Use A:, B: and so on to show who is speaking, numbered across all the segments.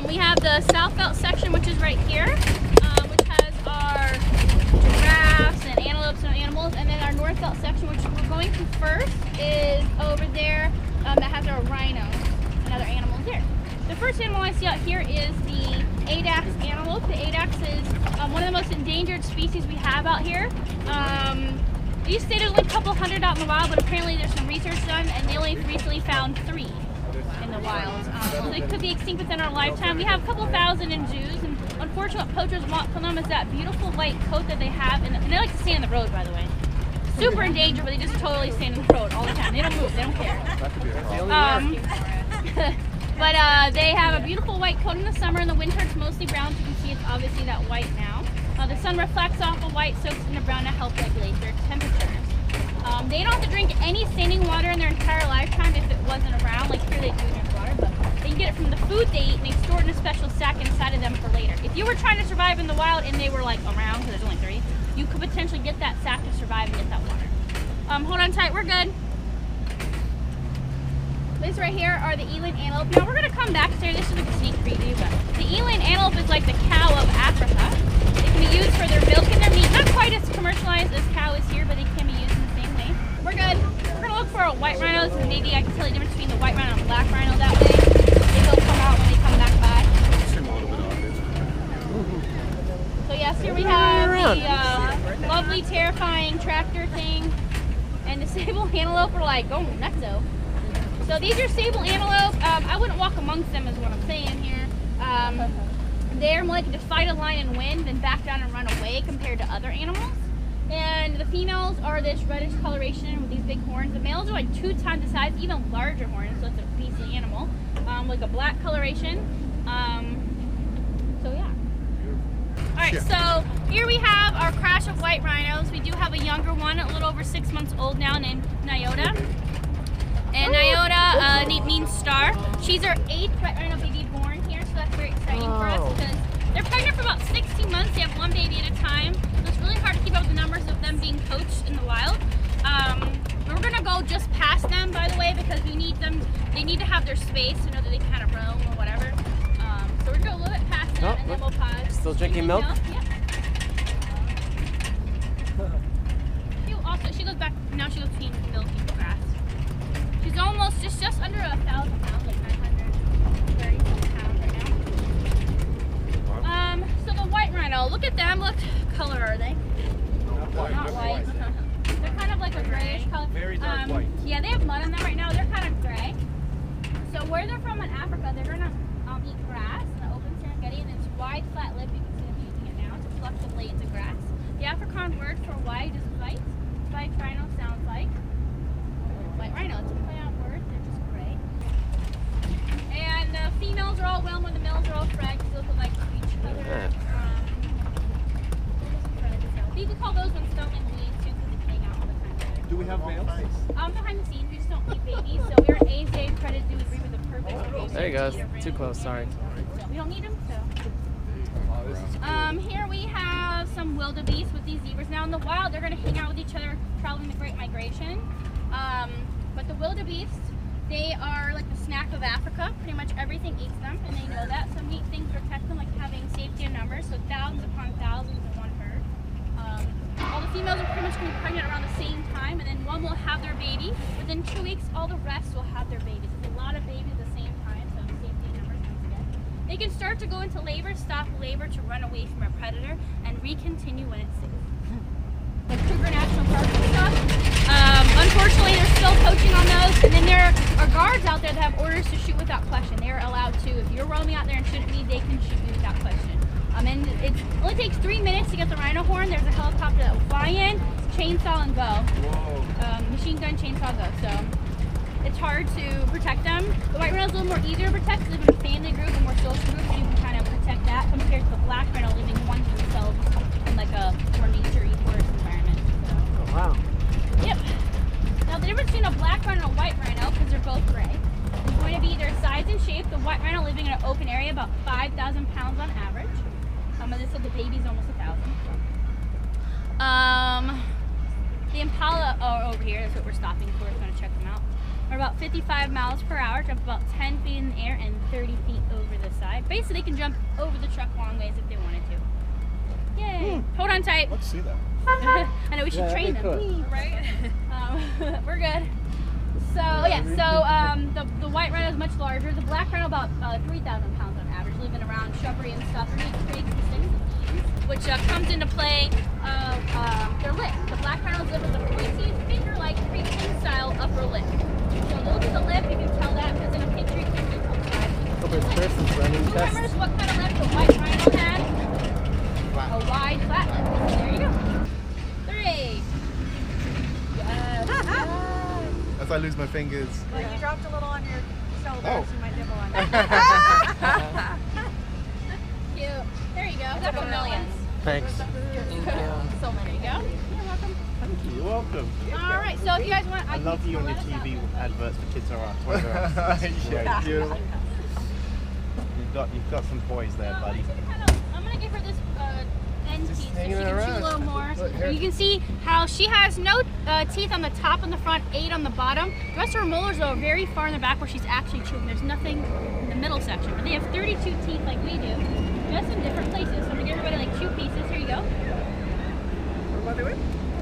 A: We have the south belt section, which is right here, which has our giraffes and antelopes and animals, and then our north belt section, which we're going to first, is over there, that has our rhinos and other animals here. The first animal I see out here is the Adax antelope. The Adax is one of the most endangered species we have out here. These say there's only a couple hundred out in the wild, but apparently there's some research done, and they only recently found 3 in the wild. So they could be extinct within our lifetime. We have a couple thousand in zoos, and unfortunately what poachers want from them is that beautiful white coat that they have, and they like to stand in the road, by the way. Super endangered, but they just totally stand in the road all the time. They don't move, they don't care. But they have a beautiful white coat in the summer. In the winter, it's mostly brown. So you can see it's obviously that white now. The sun reflects off the white, soaks into brown to help regulate their temperature. They don't have to drink any standing water in their entire lifetime if it wasn't around. Like here they do drink water, but they can get it from the food they eat, and they store it in a special sack inside of them for later. If you were trying to survive in the wild and they were like around, because there's only 3, you could potentially get that sack to survive and get that water. Hold on tight, we're good. These right here are the eland antelope. Now we're going to come back to this is like a sneak preview, but the eland antelope is like the cow of Africa. They can be used for their milk and their meat. Not quite as commercialized as cow is here, but they can be used in the same way. We're good. We're going to look for our white rhinos, and maybe I can tell you the difference between the white rhino and black rhino that way. They'll come out when they come back by. So yes, here we have the lovely, terrifying tractor thing, and the sable antelope are like going nutso. So these are sable antelope. I wouldn't walk amongst them is what I'm saying here. They're more likely to fight a lion and win than back down and run away compared to other animals. And the females are this reddish coloration with these big horns. The males are like 2 times the size, even larger horns, so it's a beastly animal. Like a black coloration. So yeah. Alright, so here we have our crash of white rhinos. We do have a younger one, a little over 6 months old now, named Nyota. And Nyota means star. She's our 8th white rhino baby born here, so that's very exciting for us because they're pregnant for about 16 months. They have 1 baby at a time, so it's really hard to keep up with the numbers of them being poached in the wild. We're gonna go just past them, by the way, because we need them. They need to have their space to know that they can kind of roam or whatever. So we're gonna go a little bit past them, and then we'll pause.
B: Still drinking milk?
A: Yeah. She goes back. Now she goes feed milk and grass. She's almost just under 1,000 pounds, like 930 pounds right now. So the white rhino, look at them. What color are they? Not white. They're kind of like a grayish color.
C: Very dark white.
A: Yeah, they have mud on them right now. They're kind of gray. So where they're from in Africa, they're gonna eat grass in the open Serengeti, and it's wide, flat lip. You can see them using it now to pluck the blades of grass. The Afrikaans word for white is white. White rhino sounds like white rhino. It's a play on words. They're just gray. And the females are all Wilma. The males are all Fred. They look like each other. You can call those ones stunting weeds too, because they hang out all the time together.
C: Do we have males?
A: Behind the scenes, we just don't eat babies. So we're an ASA accredited zoo with the perfect baby.
B: There you go. Too close, sorry.
A: So we don't need them. So. Here we have some wildebeest with these zebras. Now in the wild, they're going to hang out with each other, traveling the Great Migration. But the wildebeest, they are like the snack of Africa. Pretty much everything eats them, and they know that. Some neat things protect them, like having safety in numbers, so thousands upon thousands in one herd. All the females are pretty much going to be pregnant around the same time, and then one will have their baby. Within 2 weeks, all the rest will have their babies. It's a lot of babies at the same time, so safety in numbers once again. They can start to go into labor, stop labor to run away from a predator, and recontinue when it's safe. Like Kruger National Park and stuff. Unfortunately, they're still poaching on those, and then there are guards out there that have orders to shoot without question. They're allowed to. If you're roaming out there and shouldn't be, they can shoot you without question. And it only takes 3 minutes to get the rhino horn. There's a helicopter that will fly in, chainsaw, and go.
C: Whoa.
A: Machine gun, chainsaw, go. So it's hard to protect them. The white rhino's a little more easier to protect because they live in a family group and more social group, so you can kind of protect that compared to the black rhino living one to themselves in like a more nature-y forest environment. So.
B: Oh, wow.
A: Yep. Now the difference between a black rhino and a white rhino, because they're both gray, is going to be their size and shape. The white rhino living in an open area, about 5,000 pounds on average. But this said the baby's almost 1,000. The impala are over here. That's what we're stopping for. We're going to check them out. are about 55 miles per hour, jump about 10 feet in the air and 30 feet over the side. Basically, they can jump over the truck long ways if they wanted to. Yay! Hold on tight.
C: Let's see that.
A: I know we should train them. Right? We're good. So the white rhino is much larger. The black rhino about 3,000 pounds on average, living around shrubbery and stuff. And he creates the sticks of these, which comes into play their lip. The black rhinos live with a pointy, finger-like, creeping style upper lip. So look at the lip, you can tell that because in a picture you can see both sides. Who remembers what kind of lip the white rhino had? A wide, flat lip. There you go. 3.
C: As I lose my fingers.
B: Well, you dropped a little on your shoulder,
C: Oh.
B: so you might nibble on it.
A: Cute. There you go. Got the millions.
C: Thanks.
A: So there you go. You're welcome.
D: Thank you. You're welcome.
A: All right. So if you guys want,
D: I love you on your TV adverts for Kids R Us.
C: Yeah, beautiful.
D: You've got some poise there, buddy.
A: I'm gonna give her this end teeth so she can
C: hanging
A: chew a
C: around.
A: little more.
C: Look, here.
A: You can see how she has no teeth on the top and the front, 8 on the bottom. The rest of her molars are very far in the back where she's actually chewing. There's nothing in the middle section. But they have 32 teeth like we do, just in different places. So I'm gonna give everybody like 2 pieces. Here you go.
B: What do we?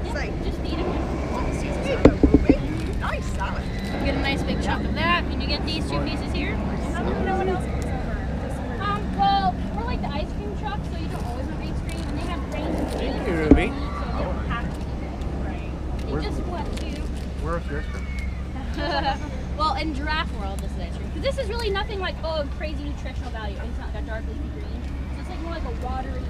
A: Yeah,
B: Say.
A: just eat them.
B: Nice salad.
A: Get a nice big chunk of that, and you get these 2 pieces here.
B: How come no one else comes over?
A: Well, we're like the ice cream truck, so you don't always have ice cream, and they have range.
D: Thank you, Ruby.
A: So they don't have to eat it. Right. They just want to.
C: Where's your ice cream?
A: Well, in giraffe world, this is ice cream. Because this is really nothing like, crazy nutritional value. It's not like a dark leafy green. So it's like more like a watery